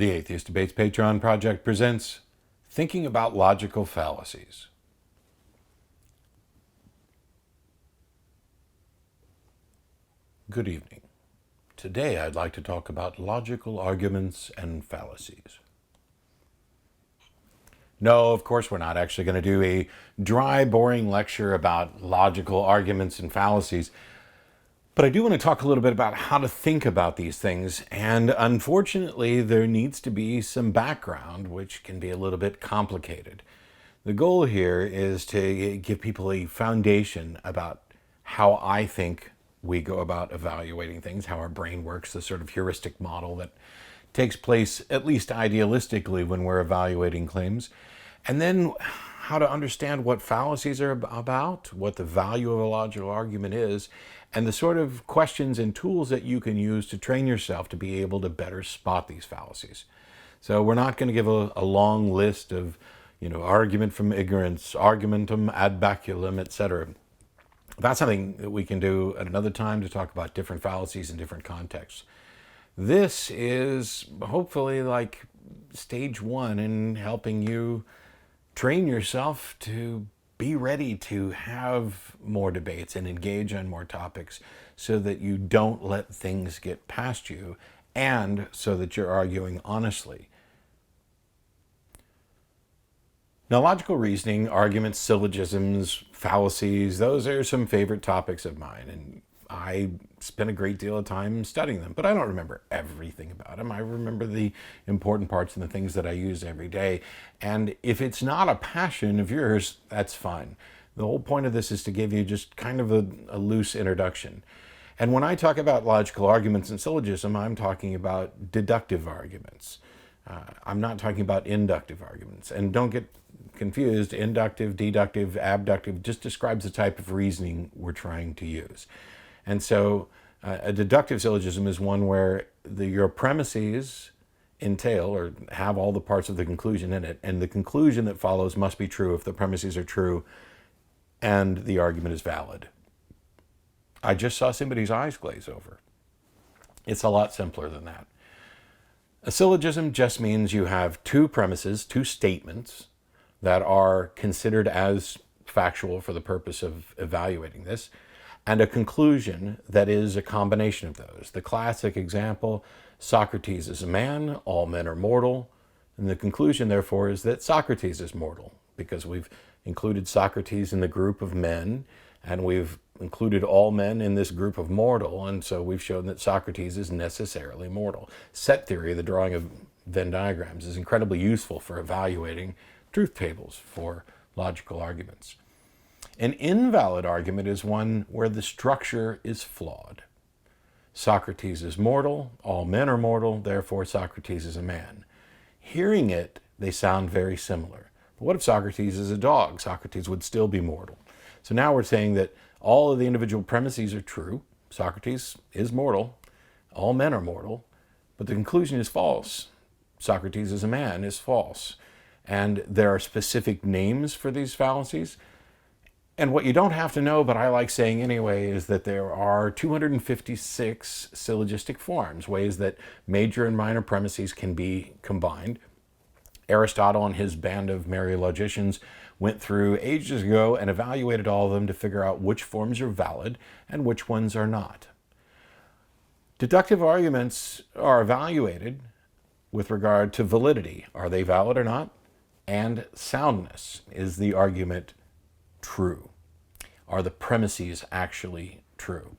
The Atheist Debates Patreon project presents Thinking About Logical Fallacies. Good evening. Today I'd like to talk about logical arguments and fallacies. No, of course we're not actually going to do a dry, boring lecture about logical arguments and fallacies. But I do want to talk a little bit about how to think about these things, and unfortunately there needs to be some background, which can be a little bit complicated. The goal here is to give people a foundation about how I think we go about evaluating things, how our brain works, the sort of heuristic model that takes place, at least idealistically, when we're evaluating claims, and then how to understand what fallacies are about, what the value of a logical argument is, and the sort of questions and tools that you can use to train yourself to be able to better spot these fallacies. So we're not going to give a long list of, argument from ignorance, argumentum ad baculum, etc. That's something that we can do at another time to talk about different fallacies in different contexts. This is hopefully like stage one in helping you train yourself to be ready to have more debates and engage on more topics so that you don't let things get past you and so that you're arguing honestly. Now, logical reasoning, arguments, syllogisms, fallacies, those are some favorite topics of mine, and I spent a great deal of time studying them, but I don't remember everything about them. I remember the important parts and the things that I use every day. And if it's not a passion of yours, that's fine. The whole point of this is to give you just kind of a loose introduction. And when I talk about logical arguments and syllogism, I'm talking about deductive arguments. I'm not talking about inductive arguments. And don't get confused, inductive, deductive, abductive just describes the type of reasoning we're trying to use. And so a deductive syllogism is one where your premises entail or have all the parts of the conclusion in it, and the conclusion that follows must be true if the premises are true and the argument is valid. I just saw somebody's eyes glaze over. It's a lot simpler than that. A syllogism just means you have two premises, two statements that are considered as factual for the purpose of evaluating this, and a conclusion that is a combination of those. The classic example, Socrates is a man, all men are mortal, and the conclusion, therefore, is that Socrates is mortal, because we've included Socrates in the group of men, and we've included all men in this group of mortal, and so we've shown that Socrates is necessarily mortal. Set theory, the drawing of Venn diagrams, is incredibly useful for evaluating truth tables for logical arguments. An invalid argument is one where the structure is flawed. Socrates is mortal, all men are mortal, therefore Socrates is a man. Hearing it, they sound very similar. But what if Socrates is a dog? Socrates would still be mortal. So now we're saying that all of the individual premises are true. Socrates is mortal, all men are mortal, but the conclusion is false. Socrates is a man is false. And there are specific names for these fallacies. And what you don't have to know, but I like saying anyway, is that there are 256 syllogistic forms, ways that major and minor premises can be combined. Aristotle and his band of merry logicians went through ages ago and evaluated all of them to figure out which forms are valid and which ones are not. Deductive arguments are evaluated with regard to validity. Are they valid or not? And soundness. Is the argument true? Are the premises actually true?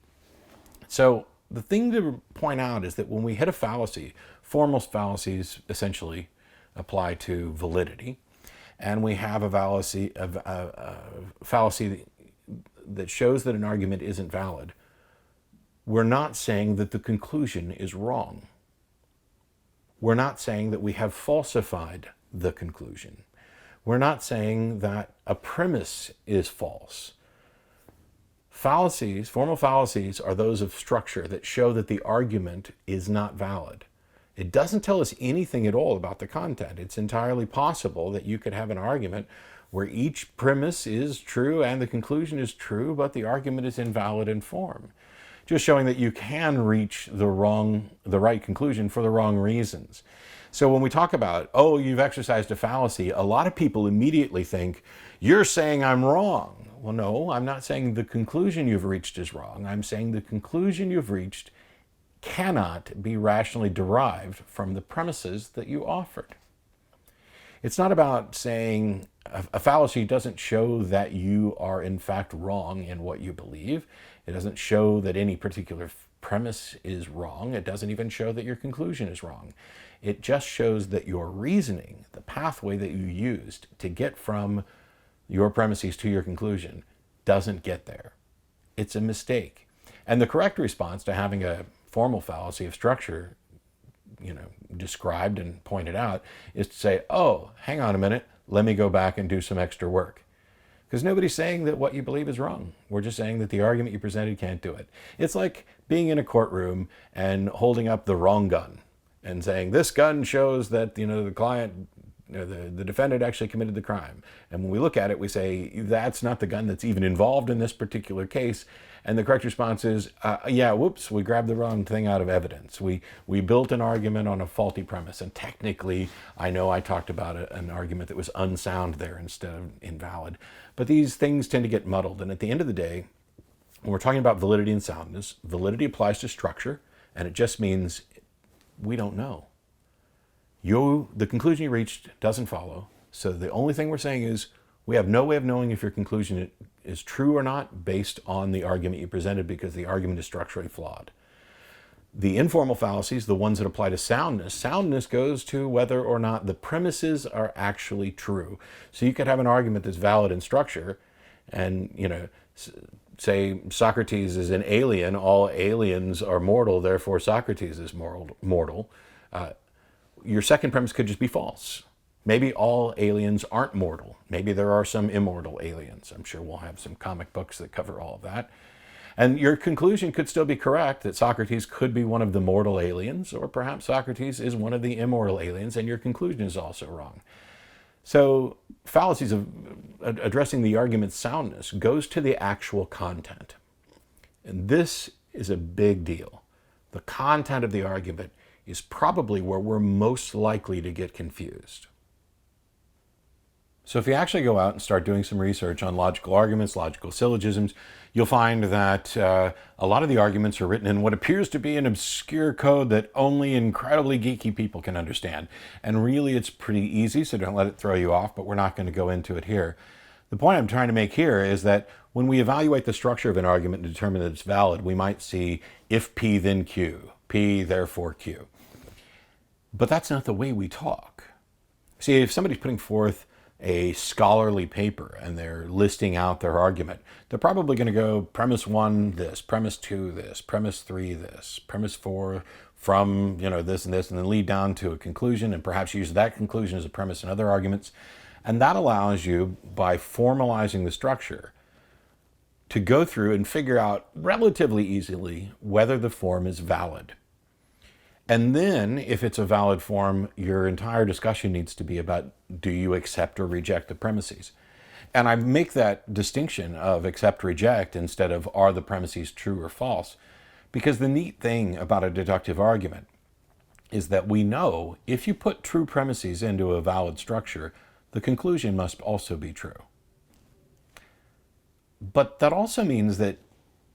So the thing to point out is that when we hit a fallacy, formal fallacies essentially apply to validity, and we have a fallacy that shows that an argument isn't valid, we're not saying that the conclusion is wrong. We're not saying that we have falsified the conclusion. We're not saying that a premise is false. Fallacies, formal fallacies, are those of structure that show that the argument is not valid. It doesn't tell us anything at all about the content. It's entirely possible that you could have an argument where each premise is true and the conclusion is true, but the argument is invalid in form. just showing that you can reach the right conclusion for the wrong reasons. So when we talk about, oh, you've exercised a fallacy, a lot of people immediately think, you're saying I'm wrong. Well, no, I'm not saying the conclusion you've reached is wrong. I'm saying the conclusion you've reached cannot be rationally derived from the premises that you offered. It's not about saying a fallacy doesn't show that you are in fact wrong in what you believe. It doesn't show that any particular premise is wrong. It doesn't even show that your conclusion is wrong. It just shows that your reasoning, the pathway that you used to get from your premises to your conclusion, doesn't get there. It's a mistake. And the correct response to having a formal fallacy of structure, described and pointed out, is to say, oh, hang on a minute, let me go back and do some extra work. Because nobody's saying that what you believe is wrong. We're just saying that the argument you presented can't do it. It's like being in a courtroom and holding up the wrong gun and saying, this gun shows that, the client, the defendant actually committed the crime. And when we look at it, we say, that's not the gun that's even involved in this particular case. And the correct response is, whoops, we grabbed the wrong thing out of evidence. We built an argument on a faulty premise. And technically, I know I talked about an argument that was unsound there instead of invalid. But these things tend to get muddled. And at the end of the day, when we're talking about validity and soundness, validity applies to structure, and it just means we don't know. The conclusion you reached doesn't follow. So the only thing we're saying is we have no way of knowing if your conclusion is true or not based on the argument you presented, because the argument is structurally flawed. The informal fallacies, the ones that apply to soundness goes to whether or not the premises are actually true. So you could have an argument that's valid in structure and, say Socrates is an alien, all aliens are mortal, therefore Socrates is mortal. Your second premise could just be false. Maybe all aliens aren't mortal. Maybe there are some immortal aliens. I'm sure we'll have some comic books that cover all of that. And your conclusion could still be correct, that Socrates could be one of the mortal aliens, or perhaps Socrates is one of the immortal aliens, and your conclusion is also wrong. So fallacies of addressing the argument's soundness goes to the actual content. And this is a big deal. The content of the argument is probably where we're most likely to get confused. So if you actually go out and start doing some research on logical arguments, logical syllogisms, you'll find that a lot of the arguments are written in what appears to be an obscure code that only incredibly geeky people can understand. And really it's pretty easy, so don't let it throw you off, but we're not going to go into it here. The point I'm trying to make here is that when we evaluate the structure of an argument and determine that it's valid, we might see if P then Q, P therefore Q. But that's not the way we talk. See, if somebody's putting forth a scholarly paper and they're listing out their argument, they're probably going to go premise 1 this, premise 2 this, premise 3 this, premise 4 from this and this, and then lead down to a conclusion and perhaps use that conclusion as a premise in other arguments. And that allows you, by formalizing the structure, to go through and figure out relatively easily whether the form is valid. And then, if it's a valid form, your entire discussion needs to be about, do you accept or reject the premises? And I make that distinction of accept, reject, instead of are the premises true or false, because the neat thing about a deductive argument is that we know if you put true premises into a valid structure, the conclusion must also be true. But that also means that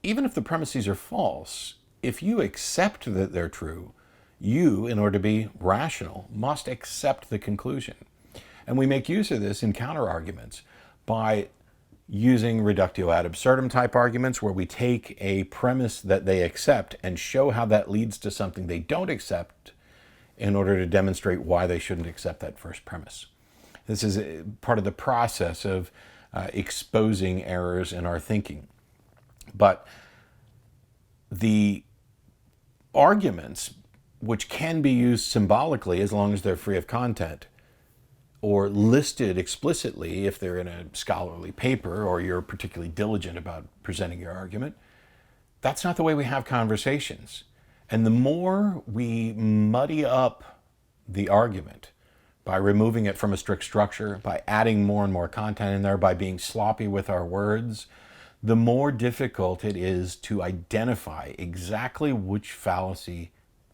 even if the premises are false, if you accept that they're true, you, in order to be rational, must accept the conclusion. And we make use of this in counter-arguments by using reductio ad absurdum type arguments, where we take a premise that they accept and show how that leads to something they don't accept in order to demonstrate why they shouldn't accept that first premise. This is part of the process of exposing errors in our thinking. But the arguments, which can be used symbolically as long as they're free of content, or listed explicitly if they're in a scholarly paper or you're particularly diligent about presenting your argument, that's not the way we have conversations. And the more we muddy up the argument by removing it from a strict structure, by adding more and more content in there, by being sloppy with our words, the more difficult it is to identify exactly which fallacy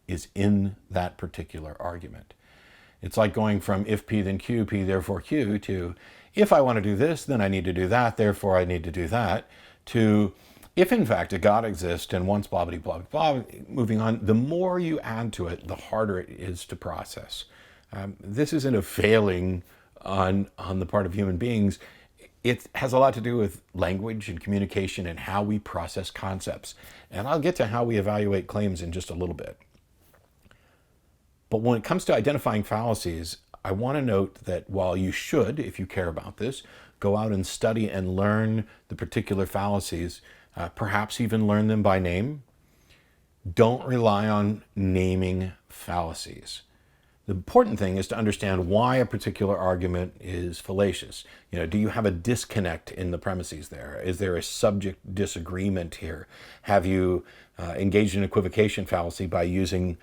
is in that particular argument. It's like going from if P then Q, P therefore Q, to if I want to do this, then I need to do that, therefore I need to do that, to if in fact a God exists and once blah, blah, blah, blah, moving on. The more you add to it, the harder it is to process. This isn't a failing on the part of human beings. It has a lot to do with language and communication and how we process concepts. And I'll get to how we evaluate claims in just a little bit. But when it comes to identifying fallacies, I want to note that while you should, if you care about this, go out and study and learn the particular fallacies, perhaps even learn them by name, don't rely on naming fallacies. The important thing is to understand why a particular argument is fallacious. Do you have a disconnect in the premises there? Is there a subject disagreement here? Have you engaged in equivocation fallacy by using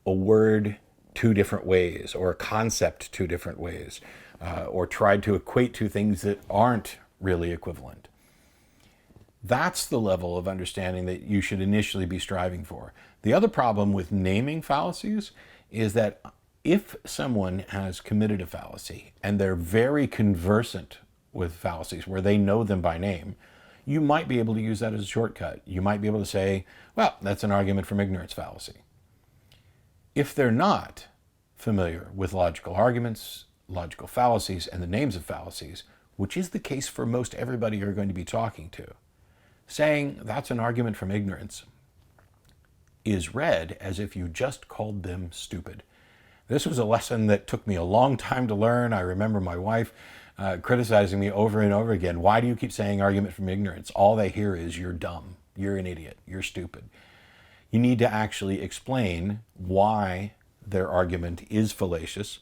a word two different ways, or a concept two different ways, or tried to equate two things that aren't really equivalent? That's the level of understanding that you should initially be striving for. The other problem with naming fallacies is that if someone has committed a fallacy and they're very conversant with fallacies, where they know them by name, you might be able to use that as a shortcut. You might be able to say, well, that's an argument from ignorance fallacy. If they're not familiar with logical arguments, logical fallacies, and the names of fallacies, which is the case for most everybody you're going to be talking to, saying that's an argument from ignorance is read as if you just called them stupid. This was a lesson that took me a long time to learn. I remember my wife criticizing me over and over again. Why do you keep saying argument from ignorance? All they hear is you're dumb, you're an idiot, you're stupid. You need to actually explain why their argument is fallacious.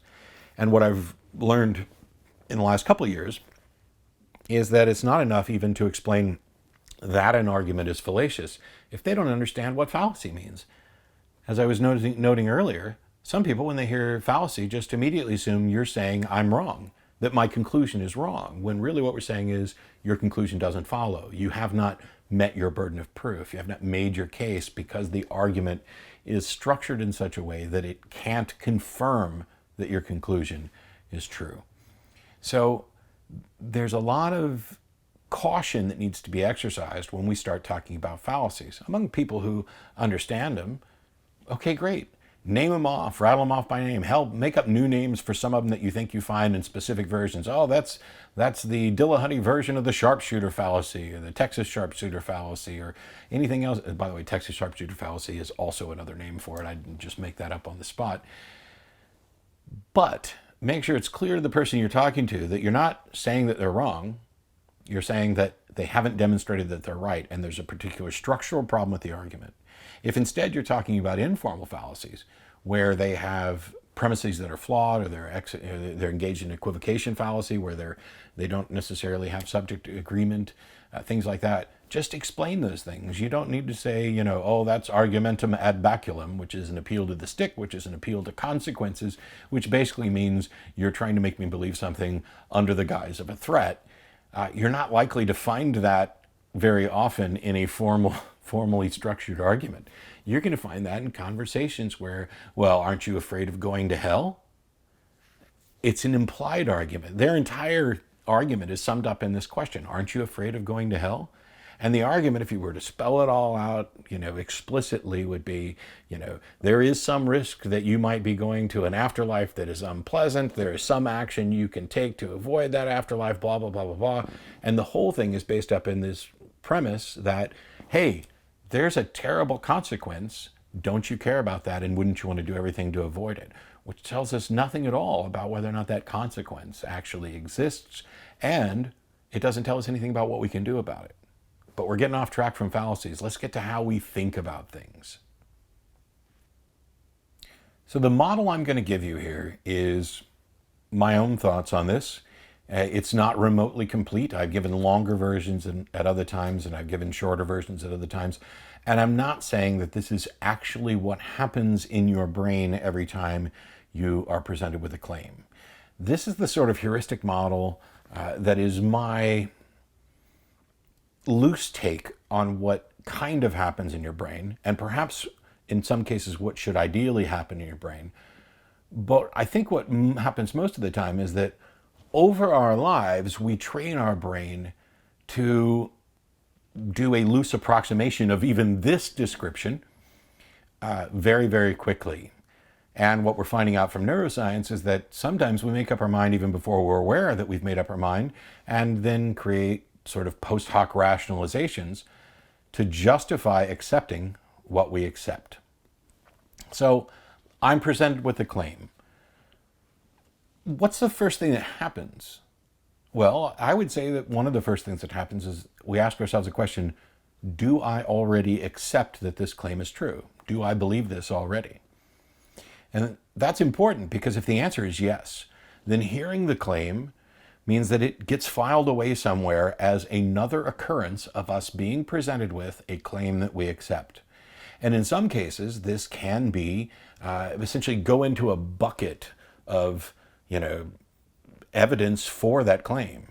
And what I've learned in the last couple of years is that it's not enough even to explain that an argument is fallacious if they don't understand what fallacy means. As I was noting earlier, some people, when they hear fallacy, just immediately assume you're saying I'm wrong, that my conclusion is wrong, when really what we're saying is your conclusion doesn't follow. You have not met your burden of proof. You have not made your case because the argument is structured in such a way that it can't confirm that your conclusion is true. So there's a lot of caution that needs to be exercised when we start talking about fallacies. Among people who understand them, okay, great. Name them off, rattle them off by name. Hell, make up new names for some of them that you think you find in specific versions. Oh, that's the Dillahunty version of the sharpshooter fallacy, or the Texas sharpshooter fallacy, or anything else. By the way, Texas sharpshooter fallacy is also another name for it. I didn't just make that up on the spot. But make sure it's clear to the person you're talking to that you're not saying that they're wrong. You're saying that they haven't demonstrated that they're right, and there's a particular structural problem with the argument. If instead you're talking about informal fallacies, where they have premises that are flawed, or they're engaged in equivocation fallacy, where they don't necessarily have subject agreement, things like that, just explain those things. You don't need to say, oh, that's argumentum ad baculum, which is an appeal to the stick, which is an appeal to consequences, which basically means you're trying to make me believe something under the guise of a threat. You're not likely to find that very often in a formally structured argument. You're going to find that in conversations where, well, aren't you afraid of going to hell? It's an implied argument. Their entire argument is summed up in this question: aren't you afraid of going to hell? And the argument, if you were to spell it all out, explicitly, would be, there is some risk that you might be going to an afterlife that is unpleasant. There is some action you can take to avoid that afterlife, blah, blah, blah, blah, blah. And the whole thing is based up in this premise that, hey, there's a terrible consequence. Don't you care about that? And wouldn't you want to do everything to avoid it? Which tells us nothing at all about whether or not that consequence actually exists. And it doesn't tell us anything about what we can do about it. But we're getting off track from fallacies. Let's get to how we think about things. So the model I'm going to give you here is my own thoughts on this. It's not remotely complete. I've given longer versions at other times, and I've given shorter versions at other times. And I'm not saying that this is actually what happens in your brain every time you are presented with a claim. This is the sort of heuristic model that is my loose take on what kind of happens in your brain, and perhaps in some cases what should ideally happen in your brain. But I think what happens most of the time is that over our lives, we train our brain to do a loose approximation of even this description very, very quickly. And what we're finding out from neuroscience is that sometimes we make up our mind even before we're aware that we've made up our mind, and then create sort of post hoc rationalizations to justify accepting what we accept. So I'm presented with a claim. What's the first thing that happens? Well, I would say that one of the first things that happens is we ask ourselves a question: do I already accept that this claim is true? Do I believe this already? And that's important, because if the answer is yes, then hearing the claim means that it gets filed away somewhere as another occurrence of us being presented with a claim that we accept. And in some cases, this can be essentially go into a bucket of, evidence for that claim.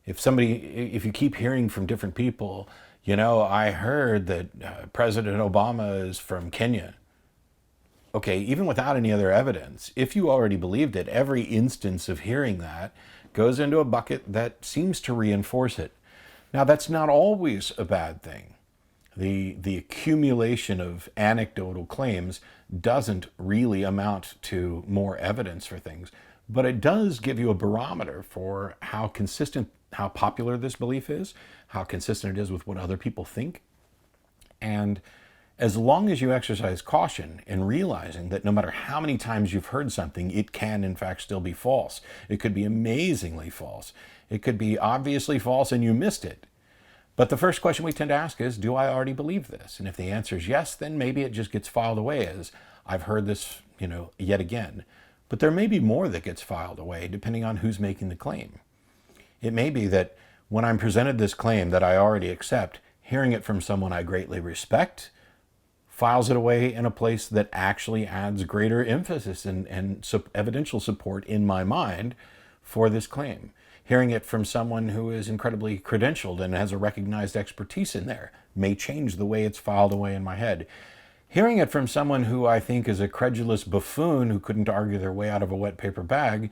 If you keep hearing from different people, I heard that President Obama is from Kenya. Okay, even without any other evidence, if you already believed it, every instance of hearing that goes into a bucket that seems to reinforce it. Now, that's not always a bad thing. The accumulation of anecdotal claims doesn't really amount to more evidence for things, but it does give you a barometer for how consistent, how popular this belief is, how consistent it is with what other people think. And as long as you exercise caution in realizing that no matter how many times you've heard something, it can in fact still be false. It could be amazingly false. It could be obviously false and you missed it. But the first question we tend to ask is, do I already believe this? And if the answer is yes, then maybe it just gets filed away as I've heard this, yet again. But there may be more that gets filed away depending on who's making the claim. It may be that when I'm presented this claim that I already accept, hearing it from someone I greatly respect files it away in a place that actually adds greater emphasis and evidential support in my mind for this claim. Hearing it from someone who is incredibly credentialed and has a recognized expertise in there may change the way it's filed away in my head. Hearing it from someone who I think is a credulous buffoon who couldn't argue their way out of a wet paper bag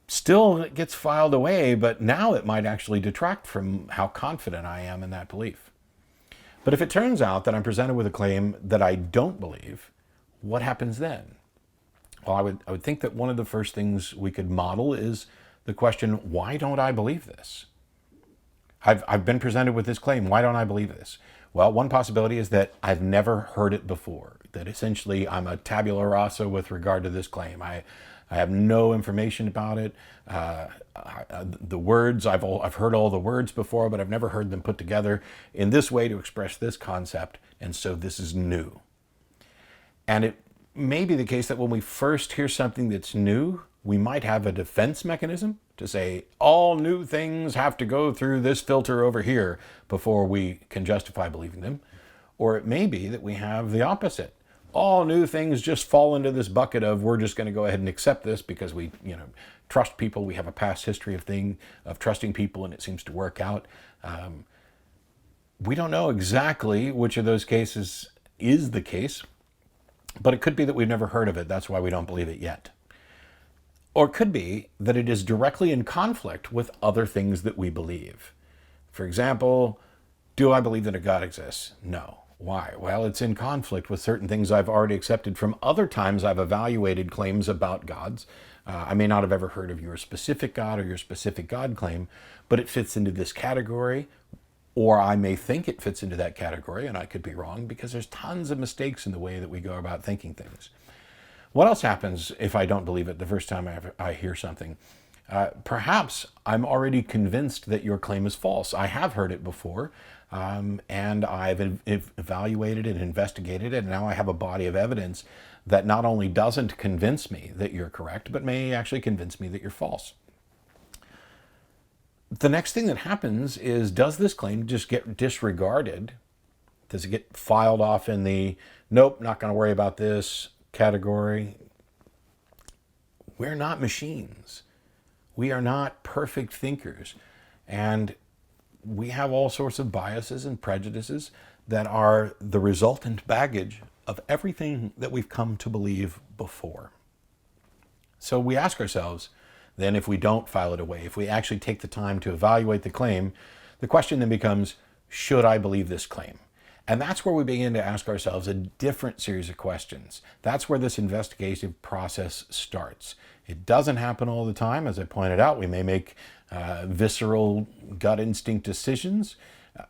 still gets filed away, but now it might actually detract from how confident I am in that belief. But if it turns out that I'm presented with a claim that I don't believe, what happens then? Well, I would think that one of the first things we could model is the question, why don't I believe this? I've been presented with this claim. Why don't I believe this? Well, one possibility is that I've never heard it before, that essentially I'm a tabula rasa with regard to this claim. I have no information about it. The words, I've heard all the words before, but I've never heard them put together in this way to express this concept, and so this is new. And it may be the case that when we first hear something that's new, we might have a defense mechanism to say, all new things have to go through this filter over here before we can justify believing them. Or it may be that we have the opposite. All new things just fall into this bucket of we're just going to go ahead and accept this because we, trust people. We have a past history of trusting people, and it seems to work out. We don't know exactly which of those cases is the case, but it could be that we've never heard of it. That's why we don't believe it yet. Or it could be that it is directly in conflict with other things that we believe. For example, do I believe that a God exists? No. Why? Well, it's in conflict with certain things I've already accepted from other times I've evaluated claims about gods. I may not have ever heard of your specific God or your specific God claim, but it fits into this category, or I may think it fits into that category, and I could be wrong because there's tons of mistakes in the way that we go about thinking things. What else happens if I don't believe it the first time I hear something? Perhaps I'm already convinced that your claim is false. I have heard it before, and I've evaluated it and investigated it, and now I have a body of evidence that not only doesn't convince me that you're correct, but may actually convince me that you're false. The next thing that happens is, does this claim just get disregarded? Does it get filed off in the, nope, not going to worry about this category? We're not machines. We are not perfect thinkers. And we have all sorts of biases and prejudices that are the resultant baggage of everything that we've come to believe before. So we ask ourselves, then, if we don't file it away, if we actually take the time to evaluate the claim, the question then becomes, should I believe this claim? And that's where we begin to ask ourselves a different series of questions. That's where this investigative process starts. It doesn't happen all the time. As I pointed out, we may make visceral gut instinct decisions,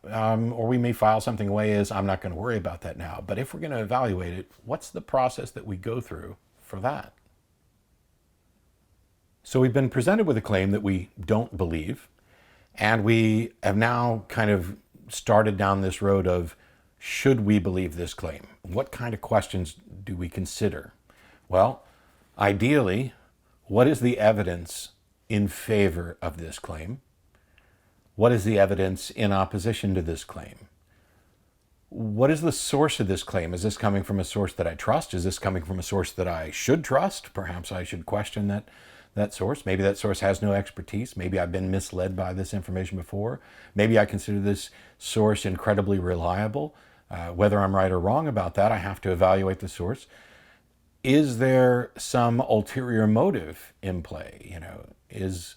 or we may file something away as, I'm not going to worry about that now. But if we're going to evaluate it, what's the process that we go through for that? So we've been presented with a claim that we don't believe, and we have now kind of started down this road of, should we believe this claim? What kind of questions do we consider? Well, ideally, what is the evidence in favor of this claim? What is the evidence in opposition to this claim? What is the source of this claim? Is this coming from a source that I trust? Is this coming from a source that I should trust? Perhaps I should question that source. Maybe that source has no expertise. Maybe I've been misled by this information before. Maybe I consider this source incredibly reliable. Whether I'm right or wrong about that, I have to evaluate the source. Is there some ulterior motive in play? Is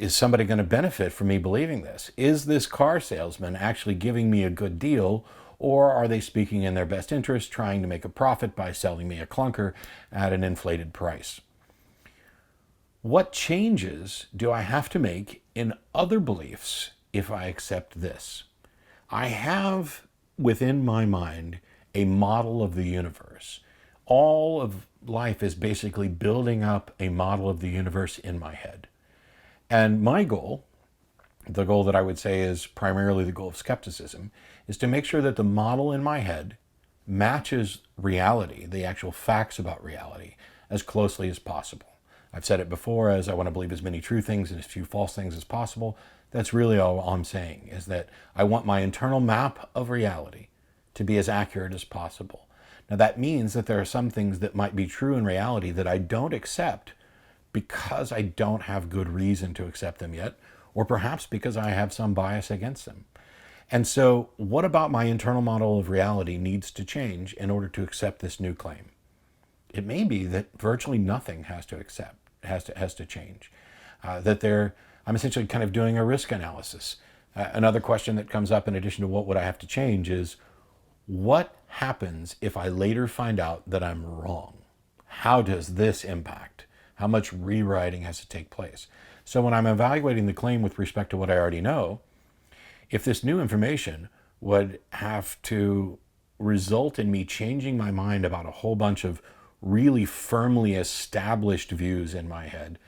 somebody going to benefit from me believing this? Is this car salesman actually giving me a good deal, or are they speaking in their best interest, trying to make a profit by selling me a clunker at an inflated price? What changes do I have to make in other beliefs if I accept this? I have within my mind a model of the universe. All of life is basically building up a model of the universe in my head. And my goal, the goal that I would say is primarily the goal of skepticism, is to make sure that the model in my head matches reality, the actual facts about reality, as closely as possible. I've said it before, as I want to believe as many true things and as few false things as possible. That's really all I'm saying, is that I want my internal map of reality to be as accurate as possible. Now that means that there are some things that might be true in reality that I don't accept because I don't have good reason to accept them yet, or perhaps because I have some bias against them. And so what about my internal model of reality needs to change in order to accept this new claim? It may be that virtually nothing has to change. I'm essentially kind of doing a risk analysis. Another question that comes up in addition to what would I have to change is, what happens if I later find out that I'm wrong? How does this impact? How much rewriting has to take place? So when I'm evaluating the claim with respect to what I already know, if this new information would have to result in me changing my mind about a whole bunch of really firmly established views in my head,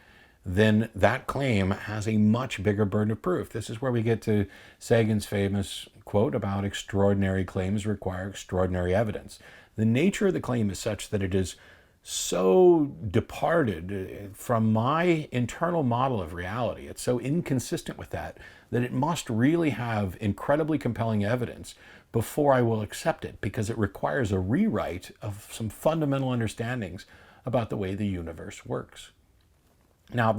then that claim has a much bigger burden of proof. This is where we get to Sagan's famous quote about extraordinary claims require extraordinary evidence. The nature of the claim is such that it is so departed from my internal model of reality. It's so inconsistent with that it must really have incredibly compelling evidence before I will accept it, because it requires a rewrite of some fundamental understandings about the way the universe works. Now,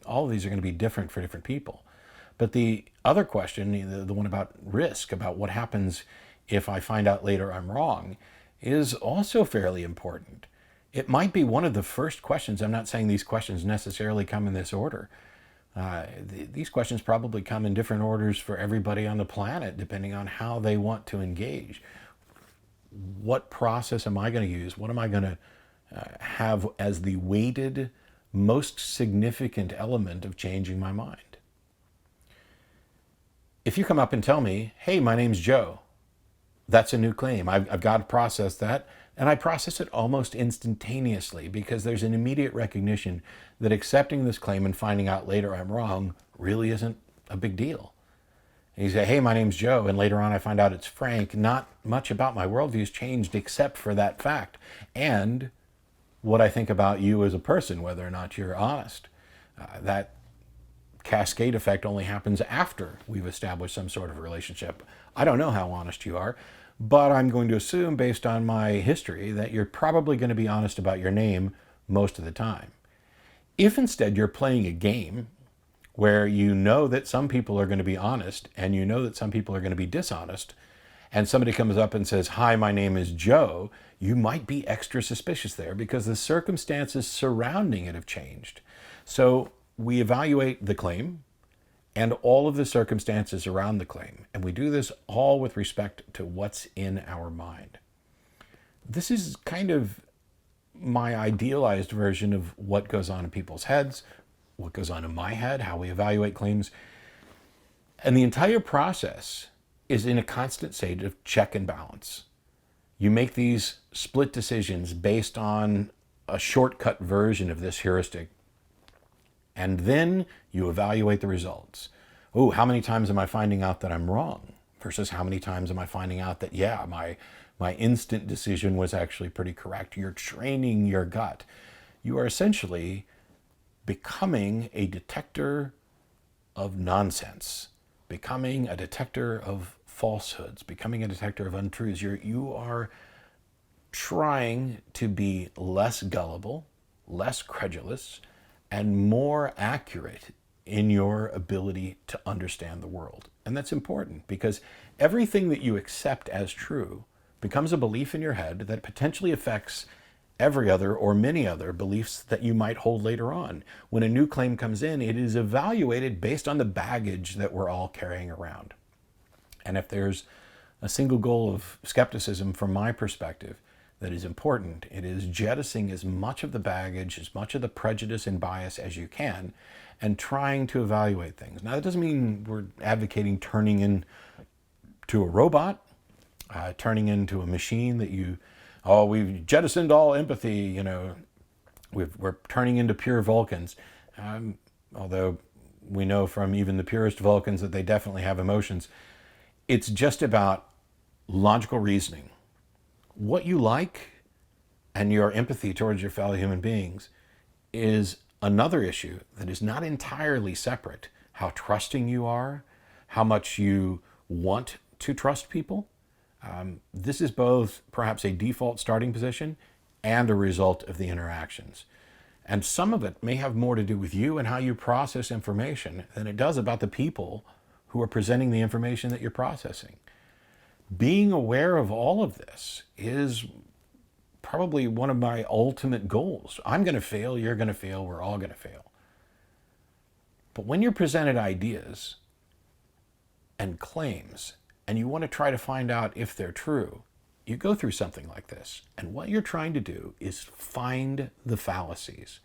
all of these are going to be different for different people. But the other question, the one about risk, about what happens if I find out later I'm wrong, is also fairly important. It might be one of the first questions. I'm not saying these questions necessarily come in this order. These questions probably come in different orders for everybody on the planet, depending on how they want to engage. What process am I going to use? What am I going to have as the weighted, most significant element of changing my mind? If you come up and tell me, hey, my name's Joe, that's a new claim. I've got to process that. And I process it almost instantaneously, because there's an immediate recognition that accepting this claim and finding out later I'm wrong really isn't a big deal. And you say, hey, my name's Joe, and later on I find out it's Frank. Not much about my worldview's changed except for that fact, and what I think about you as a person, whether or not you're honest. That cascade effect only happens after we've established some sort of relationship. I don't know how honest you are, but I'm going to assume, based on my history, that you're probably going to be honest about your name most of the time. If instead you're playing a game where you know that some people are going to be honest and you know that some people are going to be dishonest, and somebody comes up and says, "Hi, my name is Joe," you might be extra suspicious there because the circumstances surrounding it have changed. So we evaluate the claim and all of the circumstances around the claim, and we do this all with respect to what's in our mind. This is kind of my idealized version of what goes on in people's heads, what goes on in my head, how we evaluate claims. And the entire process is in a constant state of check and balance. You make these split decisions based on a shortcut version of this heuristic, and then you evaluate the results. Oh, how many times am I finding out that I'm wrong? Versus how many times am I finding out that, yeah, my instant decision was actually pretty correct. You're training your gut. You are essentially becoming a detector of nonsense, becoming a detector of falsehoods, becoming a detector of untruths. You are trying to be less gullible, less credulous, and more accurate in your ability to understand the world. And that's important because everything that you accept as true becomes a belief in your head that potentially affects every other or many other beliefs that you might hold later on. When a new claim comes in, it is evaluated based on the baggage that we're all carrying around. And if there's a single goal of skepticism from my perspective that is important, it is jettisoning as much of the baggage, as much of the prejudice and bias as you can, and trying to evaluate things. Now, that doesn't mean we're advocating turning into a robot, turning into a machine that we've jettisoned all empathy, we're turning into pure Vulcans. Although we know from even the purest Vulcans that they definitely have emotions. It's just about logical reasoning. What you like and your empathy towards your fellow human beings is another issue that is not entirely separate. How trusting you are, how much you want to trust people. This is both perhaps a default starting position and a result of the interactions. And some of it may have more to do with you and how you process information than it does about the people who are presenting the information that you're processing. Being aware of all of this is probably one of my ultimate goals. I'm going to fail, you're going to fail, we're all going to fail. But when you're presented ideas and claims, and you want to try to find out if they're true, you go through something like this. And what you're trying to do is find the fallacies,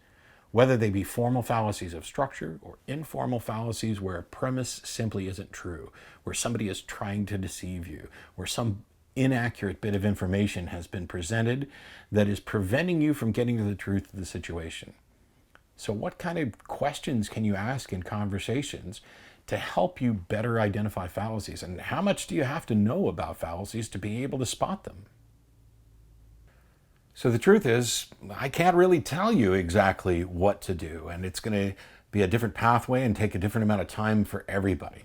whether they be formal fallacies of structure or informal fallacies where a premise simply isn't true, where somebody is trying to deceive you, where some inaccurate bit of information has been presented that is preventing you from getting to the truth of the situation. So what kind of questions can you ask in conversations to help you better identify fallacies? And how much do you have to know about fallacies to be able to spot them? So the truth is, I can't really tell you exactly what to do, and it's going to be a different pathway and take a different amount of time for everybody.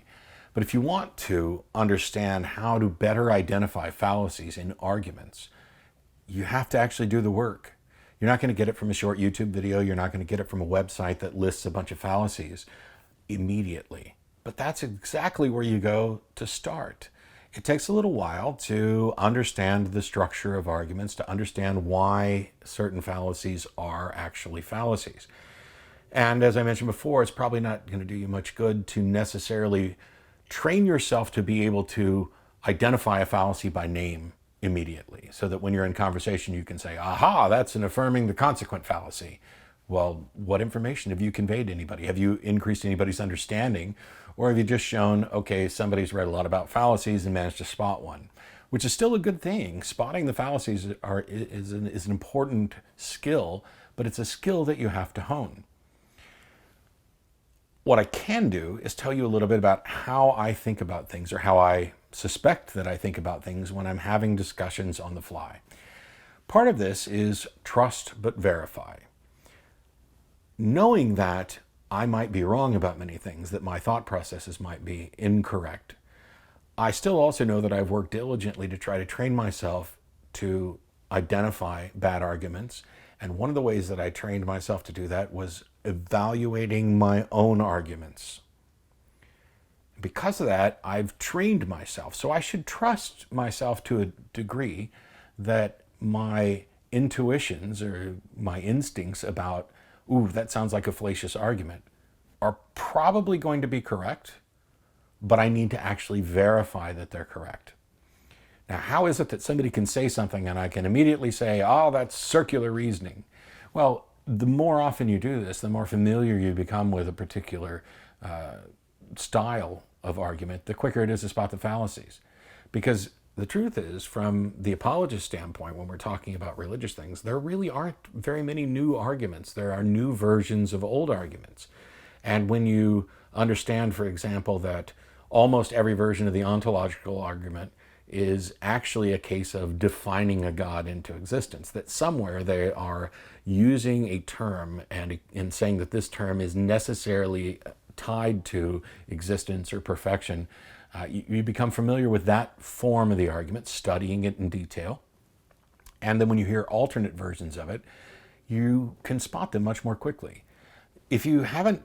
But if you want to understand how to better identify fallacies in arguments, you have to actually do the work. You're not going to get it from a short YouTube video. You're not going to get it from a website that lists a bunch of fallacies immediately. But that's exactly where you go to start. It takes a little while to understand the structure of arguments, to understand why certain fallacies are actually fallacies. And as I mentioned before, it's probably not going to do you much good to necessarily train yourself to be able to identify a fallacy by name immediately, so that when you're in conversation, you can say, aha, that's an affirming the consequent fallacy. Well, what information have you conveyed to anybody? Have you increased anybody's understanding? Or have you just shown, okay, somebody's read a lot about fallacies and managed to spot one, which is still a good thing. Spotting the fallacies is an important skill, but it's a skill that you have to hone. What I can do is tell you a little bit about how I think about things, or how I suspect that I think about things when I'm having discussions on the fly. Part of this is trust but verify. Knowing that I might be wrong about many things, that my thought processes might be incorrect, I still also know that I've worked diligently to try to train myself to identify bad arguments And one of the ways that I trained myself to do that was evaluating my own arguments. Because of that, I've trained myself. So I should trust myself to a degree that my intuitions or my instincts about, ooh, that sounds like a fallacious argument, are probably going to be correct, but I need to actually verify that they're correct. Now, how is it that somebody can say something and I can immediately say, oh, that's circular reasoning? Well, the more often you do this, the more familiar you become with a particular style of argument, the quicker it is to spot the fallacies. Because the truth is, from the apologist standpoint, when we're talking about religious things, there really aren't very many new arguments. There are new versions of old arguments. And when you understand, for example, that almost every version of the ontological argument is actually a case of defining a God into existence, that somewhere they are using a term and in saying that this term is necessarily tied to existence or perfection, you become familiar with that form of the argument, studying it in detail. And then when you hear alternate versions of it, you can spot them much more quickly. If you haven't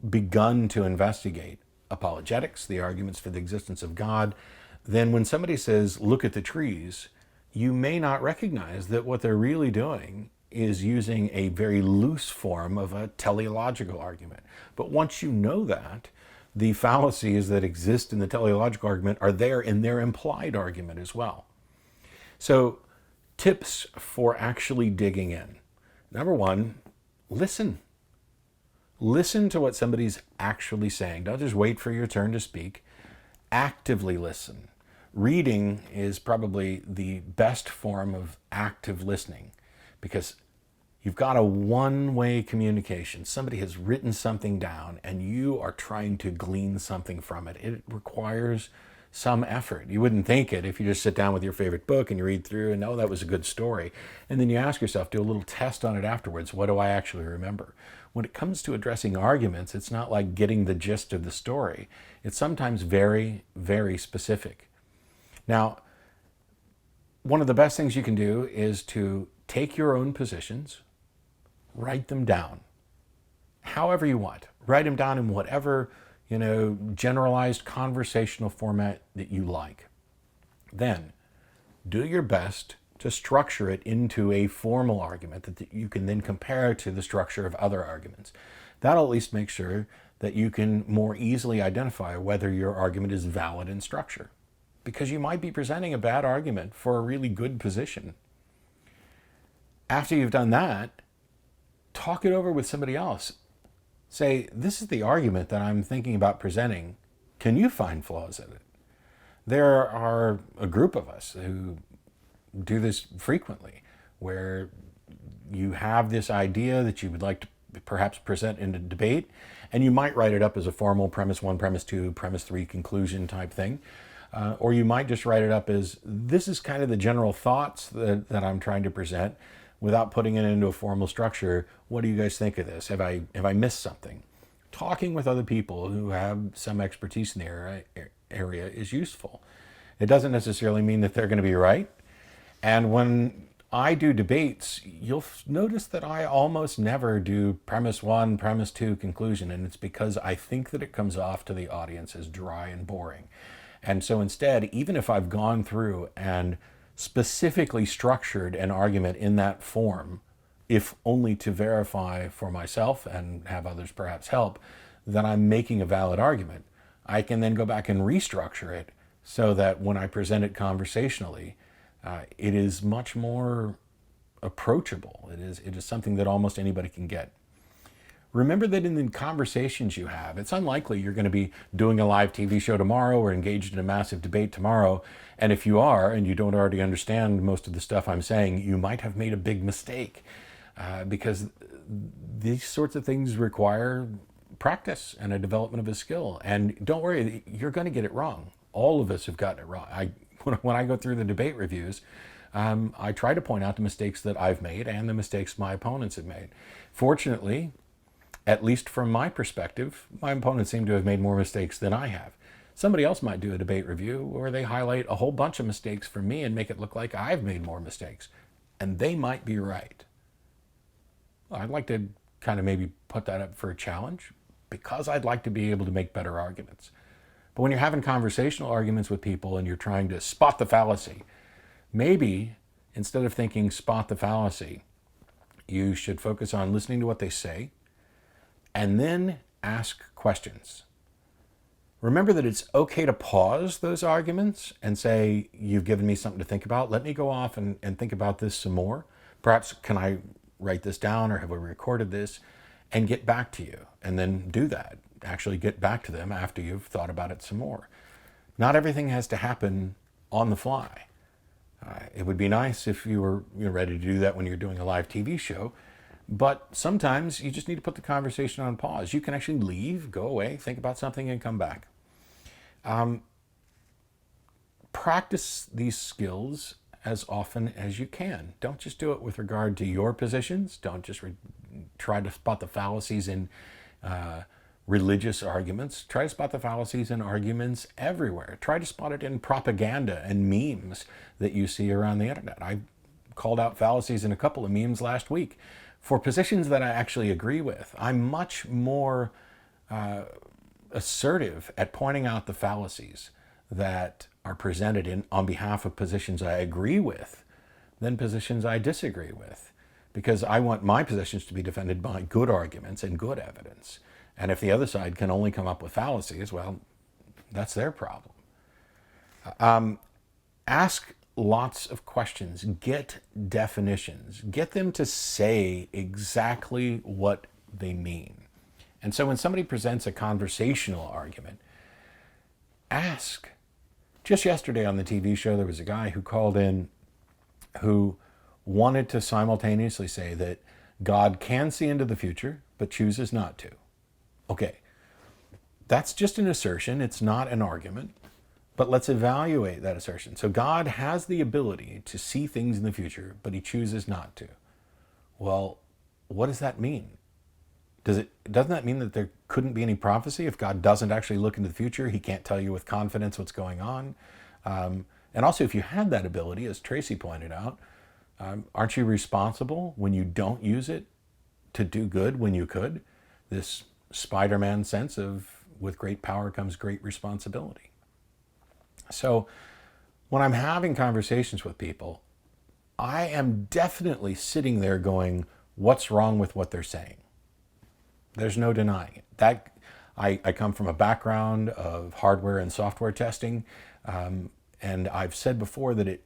begun to investigate apologetics, the arguments for the existence of God, then when somebody says, look at the trees, you may not recognize that what they're really doing is using a very loose form of a teleological argument. But once you know that, the fallacies that exist in the teleological argument are there in their implied argument as well. So, tips for actually digging in. Number one, listen. Listen to what somebody's actually saying. Don't just wait for your turn to speak. Actively listen. Reading is probably the best form of active listening because you've got a one-way communication. Somebody has written something down and you are trying to glean something from it. It requires some effort. You wouldn't think it if you just sit down with your favorite book and you read through and, oh, that was a good story. And then you ask yourself, do a little test on it afterwards. What do I actually remember? When it comes to addressing arguments, it's not like getting the gist of the story. It's sometimes very, very specific. Now, one of the best things you can do is to take your own positions, write them down, however you want. Write them down in whatever, generalized conversational format that you like. Then, do your best to structure it into a formal argument that you can then compare to the structure of other arguments. That'll at least make sure that you can more easily identify whether your argument is valid in structure. Because you might be presenting a bad argument for a really good position. After you've done that, talk it over with somebody else. Say, this is the argument that I'm thinking about presenting. Can you find flaws in it? There are a group of us who do this frequently, where you have this idea that you would like to perhaps present in a debate, and you might write it up as a formal premise 1, premise 2, premise 3 conclusion type thing. Or you might just write it up as, this is kind of the general thoughts that I'm trying to present without putting it into a formal structure. What do you guys think of this? Have I missed something? Talking with other people who have some expertise in the area is useful. It doesn't necessarily mean that they're going to be right. And when I do debates, you'll notice that I almost never do premise 1, premise 2, conclusion. And it's because I think that it comes off to the audience as dry and boring. And so instead, even if I've gone through and specifically structured an argument in that form, if only to verify for myself and have others perhaps help, that I'm making a valid argument, I can then go back and restructure it so that when I present it conversationally, it is much more approachable. It is something that almost anybody can get. Remember that in the conversations you have, it's unlikely you're going to be doing a live TV show tomorrow or engaged in a massive debate tomorrow. And if you are, and you don't already understand most of the stuff I'm saying, you might have made a big mistake because these sorts of things require practice and a development of a skill. And don't worry, you're going to get it wrong. All of us have gotten it wrong. When I go through the debate reviews, I try to point out the mistakes that I've made and the mistakes my opponents have made. Fortunately, at least from my perspective, my opponents seem to have made more mistakes than I have. Somebody else might do a debate review where they highlight a whole bunch of mistakes for me and make it look like I've made more mistakes. And they might be right. I'd like to kind of maybe put that up for a challenge because I'd like to be able to make better arguments. But when you're having conversational arguments with people and you're trying to spot the fallacy, maybe instead of thinking spot the fallacy, you should focus on listening to what they say and then ask questions. Remember that it's okay to pause those arguments and say, you've given me something to think about. Let me go off and think about this some more. Perhaps can I write this down, or have we recorded this, and get back to you, and then do that. Actually get back to them after you've thought about it some more. Not everything has to happen on the fly. It would be nice if you were ready to do that when you're doing a live TV show, but sometimes you just need to put the conversation on pause. You can actually leave, go away, think about something, and come back. Practice these skills as often as you can. Don't just do it with regard to your positions. Don't just try to spot the fallacies in religious arguments. Try to spot the fallacies in arguments everywhere. Try to spot it in propaganda and memes that you see around the internet. I called out fallacies in a couple of memes last week for positions that I actually agree with. I'm much more assertive at pointing out the fallacies that are presented on behalf of positions I agree with than positions I disagree with, because I want my positions to be defended by good arguments and good evidence. And if the other side can only come up with fallacies, well, that's their problem. Ask lots of questions. Get definitions. Get them to say exactly what they mean. And so when somebody presents a conversational argument, ask. Just yesterday on the TV show, there was a guy who called in who wanted to simultaneously say that God can see into the future, but chooses not to. Okay, that's just an assertion. It's not an argument. But let's evaluate that assertion. So God has the ability to see things in the future, but he chooses not to. Well, what does that mean? Doesn't that mean that there couldn't be any prophecy? If God doesn't actually look into the future, he can't tell you with confidence what's going on. And also, if you had that ability, as Tracy pointed out, aren't you responsible when you don't use it to do good when you could? This Spider-Man sense of with great power comes great responsibility. So when I'm having conversations with people, I am definitely sitting there going, what's wrong with what they're saying? There's no denying it. That I come from a background of hardware and software testing, and I've said before that it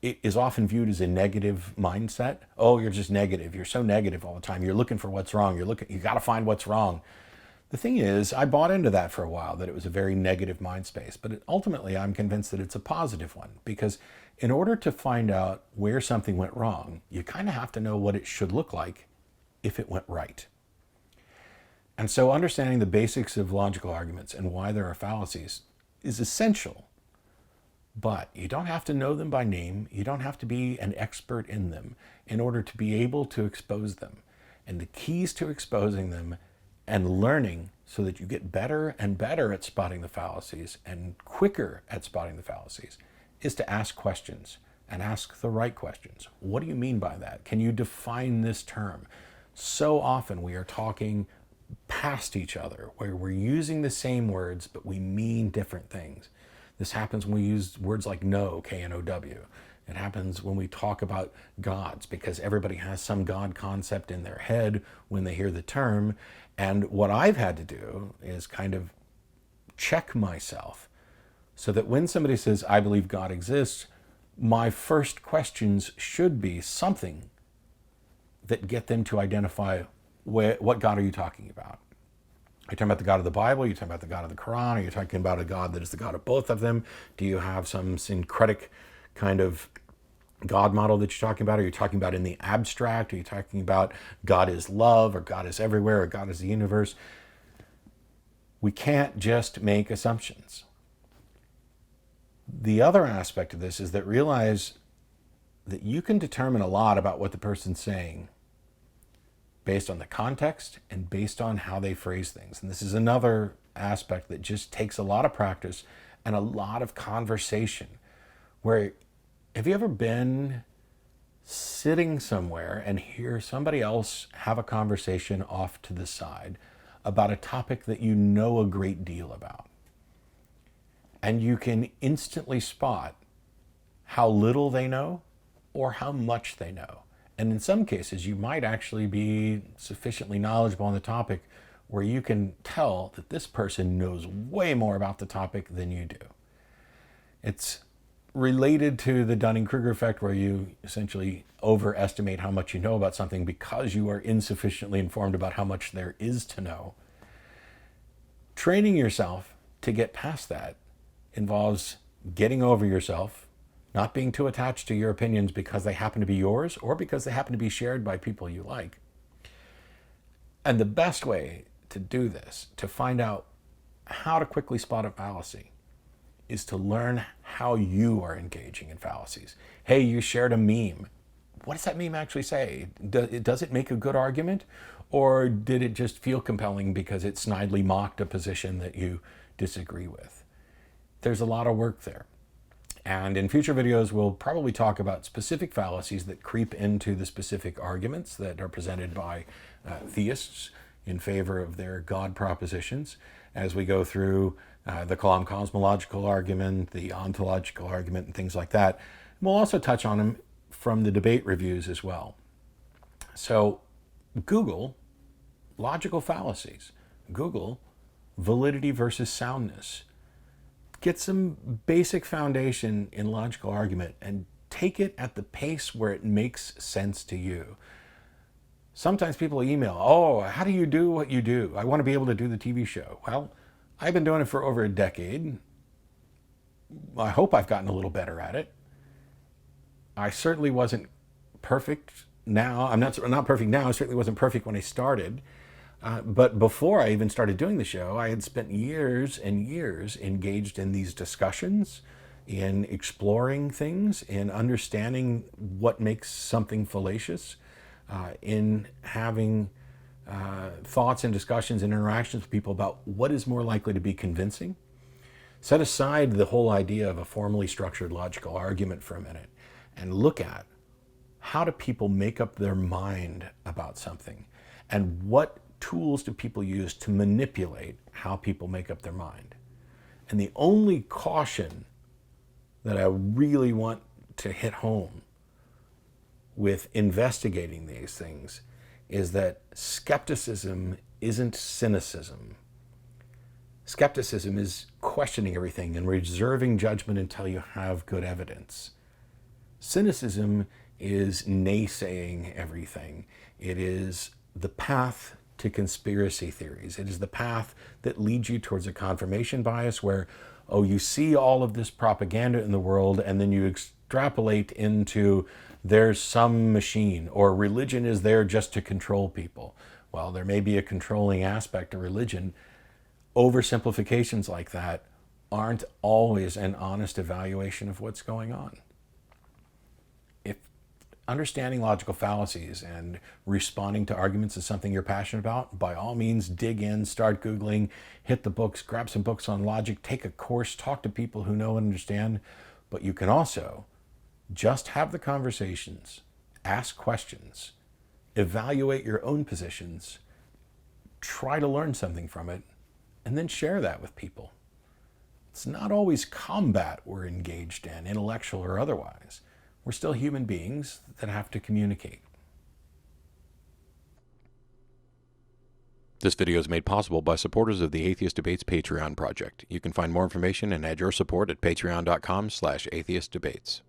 is often viewed as a negative mindset. Oh, you're just negative. You're so negative all the time. You're looking for what's wrong. You got to find what's wrong. The thing is, I bought into that for a while, that it was a very negative mind space. But ultimately, I'm convinced that it's a positive one, because in order to find out where something went wrong, you kind of have to know what it should look like if it went right. And so understanding the basics of logical arguments and why there are fallacies is essential. But you don't have to know them by name. You don't have to be an expert in them in order to be able to expose them. And the keys to exposing them and learning so that you get better and better at spotting the fallacies and quicker at spotting the fallacies is to ask questions, and ask the right questions. What do you mean by that? Can you define this term? So often we are talking past each other, where we're using the same words, but we mean different things. This happens when we use words like know, K-N-O-W. It happens when we talk about gods, because everybody has some God concept in their head when they hear the term. And what I've had to do is kind of check myself so that when somebody says, I believe God exists, my first questions should be something that get them to identify what God are you talking about? Are you talking about the God of the Bible? Are you talking about the God of the Quran? Are you talking about a God that is the God of both of them? Do you have some syncretic kind of God model that you're talking about? Are you talking about in the abstract? Are you talking about God is love, or God is everywhere, or God is the universe? We can't just make assumptions. The other aspect of this is that realize that you can determine a lot about what the person's saying based on the context and based on how they phrase things. And this is another aspect that just takes a lot of practice and a lot of conversation. Where, have you ever been sitting somewhere and hear somebody else have a conversation off to the side about a topic that you know a great deal about. And you can instantly spot how little they know or how much they know. And in some cases, you might actually be sufficiently knowledgeable on the topic where you can tell that this person knows way more about the topic than you do. It's related to the Dunning-Kruger effect, where you essentially overestimate how much you know about something because you are insufficiently informed about how much there is to know. Training yourself to get past that involves getting over yourself, not being too attached to your opinions because they happen to be yours or because they happen to be shared by people you like. And the best way to do this, to find out how to quickly spot a fallacy, is to learn how you are engaging in fallacies. Hey, you shared a meme. What does that meme actually say? Does it make a good argument? Or did it just feel compelling because it snidely mocked a position that you disagree with? There's a lot of work there. And in future videos, we'll probably talk about specific fallacies that creep into the specific arguments that are presented by theists in favor of their God propositions, as we go through the cosmological argument, the ontological argument, and things like that. We'll also touch on them from the debate reviews as well. So Google logical fallacies. Google validity versus soundness. Get some basic foundation in logical argument and take it at the pace where it makes sense to you. Sometimes people email, oh, how do you do what you do? I want to be able to do the TV show. Well, I've been doing it for over a decade. I hope I've gotten a little better at it. I certainly wasn't perfect now. I'm not perfect now. I certainly wasn't perfect when I started. But before I even started doing the show, I had spent years and years engaged in these discussions, in exploring things, in understanding what makes something fallacious, in having thoughts and discussions and interactions with people about what is more likely to be convincing. Set aside the whole idea of a formally structured logical argument for a minute and look at how do people make up their mind about something, and what tools do people use to manipulate how people make up their mind. And the only caution that I really want to hit home with investigating these things is that skepticism isn't cynicism. Skepticism is questioning everything and reserving judgment until you have good evidence. Cynicism is naysaying everything. It is the path to conspiracy theories. It is the path that leads you towards a confirmation bias where, oh, you see all of this propaganda in the world and then you extrapolate into there's some machine, or religion is there just to control people. Well, there may be a controlling aspect of religion. Oversimplifications like that aren't always an honest evaluation of what's going on. If understanding logical fallacies and responding to arguments is something you're passionate about, by all means, dig in, start Googling, hit the books, grab some books on logic, take a course, talk to people who know and understand. But you can also just have the conversations, ask questions, evaluate your own positions, try to learn something from it, and then share that with people. It's not always combat we're engaged in, intellectual or otherwise. We're still human beings that have to communicate. This video is made possible by supporters of the Atheist Debates Patreon project. You can find more information and add your support at patreon.com/atheistdebates.